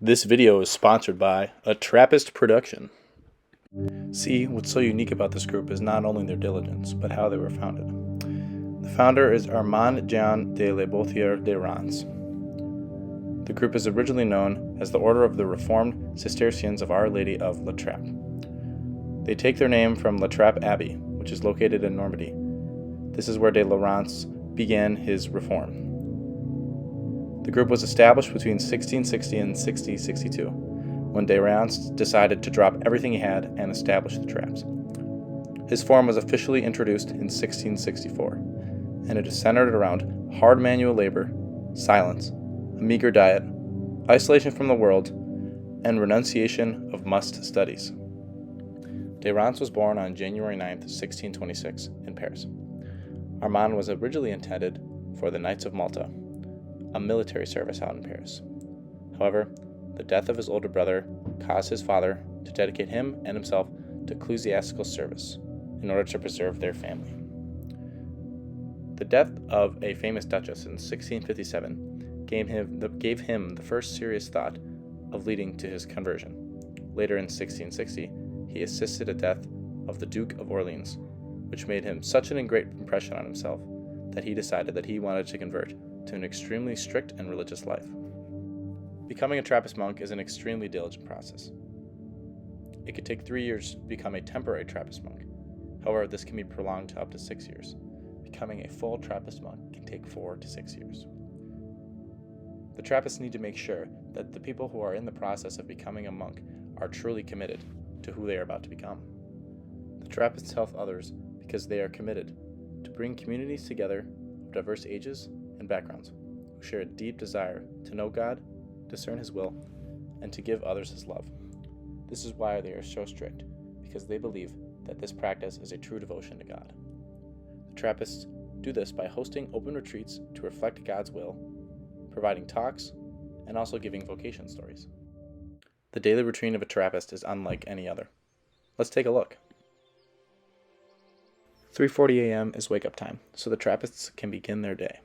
This video is sponsored by a Trappist production. See, what's so unique about this group is not only their diligence, but how they were founded. The founder is Armand Jean de la Bouthier de Reims. The group is originally known as the Order of the Reformed Cistercians of Our Lady of La Trappe. They take their name from La Trappe Abbey, which is located in Normandy. This is where de la Reims began his reform. The group was established between 1660 and 1662, when de Reims decided to drop everything he had and establish the traps. His form was officially introduced in 1664, and it is centered around hard manual labor, silence, a meager diet, isolation from the world, and renunciation of must studies. De Reims was born on January 9, 1626, in Paris. Armand was originally intended for the Knights of Malta, a military service out in Paris. However, the death of his older brother caused his father to dedicate him and himself to ecclesiastical service in order to preserve their family. The death of a famous duchess in 1657 gave him the first serious thought of leading to his conversion. Later in 1660, he assisted the death of the Duke of Orleans, which made him such an great impression on himself that he decided that he wanted to convert to an extremely strict and religious life. Becoming a Trappist monk is an extremely diligent process. It could take 3 years to become a temporary Trappist monk. However, this can be prolonged to up to 6 years. Becoming a full Trappist monk can take 4 to 6 years. The Trappists need to make sure that the people who are in the process of becoming a monk are truly committed to who they are about to become. The Trappists help others because they are committed to bring communities together of diverse ages and backgrounds who share a deep desire to know God, discern His will, and to give others His love. This is why they are so strict, because they believe that this practice is a true devotion to God. The Trappists do this by hosting open retreats to reflect God's will, providing talks, and also giving vocation stories. The daily routine of a Trappist is unlike any other. Let's take a look. 3:40 a.m. is wake-up time, so the Trappists can begin their day.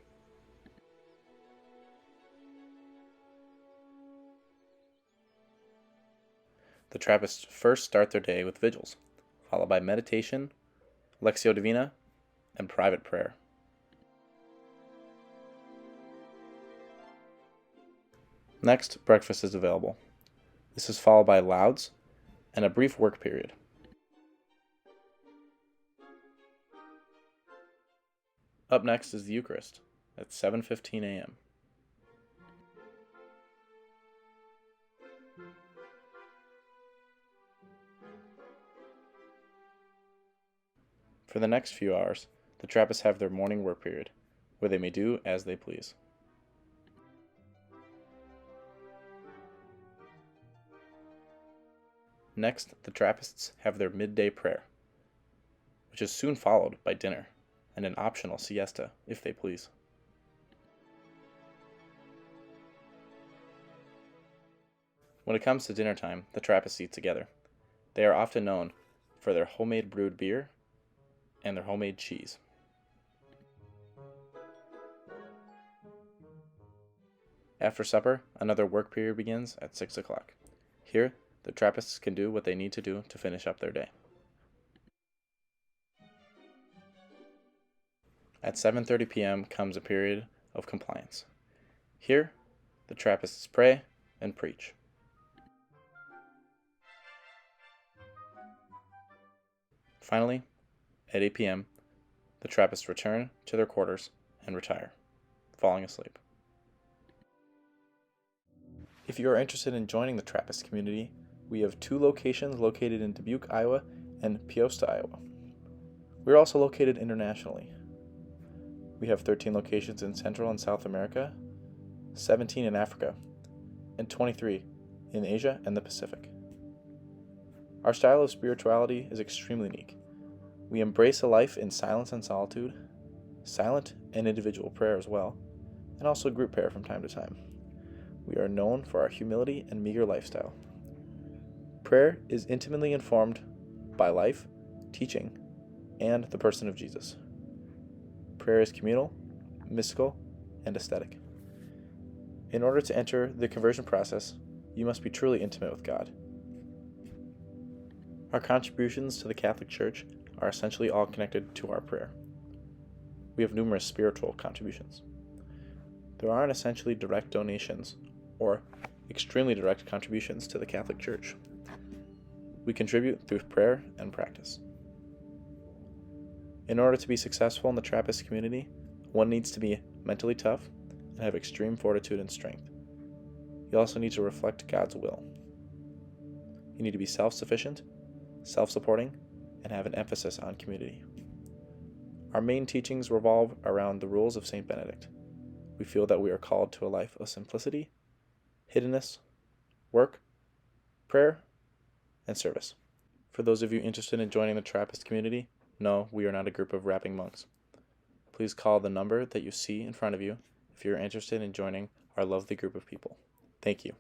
The Trappists first start their day with vigils, followed by meditation, Lectio Divina, and private prayer. Next, breakfast is available. This is followed by lauds and a brief work period. Up next is the Eucharist at 7:15 a.m. For the next few hours, the Trappists have their morning work period, where they may do as they please. Next, the Trappists have their midday prayer, which is soon followed by dinner and an optional siesta, if they please. When it comes to dinner time, the Trappists eat together. They are often known for their homemade brewed beer and their homemade cheese. After supper, another work period begins at 6 o'clock. Here, the Trappists can do what they need to do to finish up their day. At 7:30 p.m. comes a period of compliance. Here, the Trappists pray and preach. Finally, at 8 p.m., the Trappists return to their quarters and retire, falling asleep. If you are interested in joining the Trappist community, we have 2 locations located in Dubuque, Iowa, and Peosta, Iowa. We are also located internationally. We have 13 locations in Central and South America, 17 in Africa, and 23 in Asia and the Pacific. Our style of spirituality is extremely unique. We embrace a life in silence and solitude, silent and individual prayer as well, and also group prayer from time to time. We are known for our humility and meager lifestyle. Prayer is intimately informed by life, teaching, and the person of Jesus. Prayer is communal, mystical, and aesthetic. In order to enter the conversion process, You must be truly intimate with God. Our contributions to the Catholic Church are essentially all connected to our prayer. We have numerous spiritual contributions. There aren't essentially direct donations or extremely direct contributions to the Catholic Church. We contribute through prayer and practice. In order to be successful in the Trappist community, one needs to be mentally tough and have extreme fortitude and strength. You also need to reflect God's will. You need to be self-sufficient, self-supporting, and have an emphasis on community. Our main teachings revolve around the rules of St. Benedict. We feel that we are called to a life of simplicity, hiddenness, work, prayer, and service. For those of you interested in joining the Trappist community, no, we are not a group of rapping monks. Please call the number that you see in front of you if you're interested in joining our lovely group of people. Thank you.